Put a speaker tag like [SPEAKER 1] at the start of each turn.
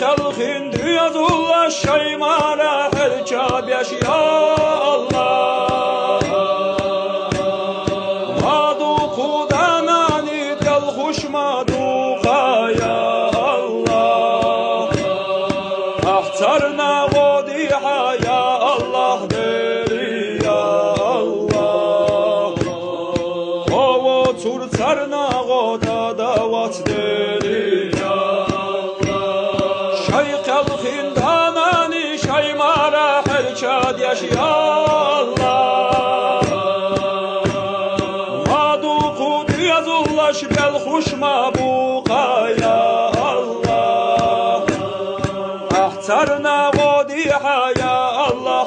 [SPEAKER 1] Kalkın dünyadullah şeymara her kabeş ya Allah. Madu kudanani del huş maduka ya Allah. Ahtarna godiha ya Allah deri ya Allah. Ovo turtarna goda davat deri ya yaş ya Allah. Maduku diyazullah bel huş mabuka ya Allah. Ahtarna godiha ya Allah.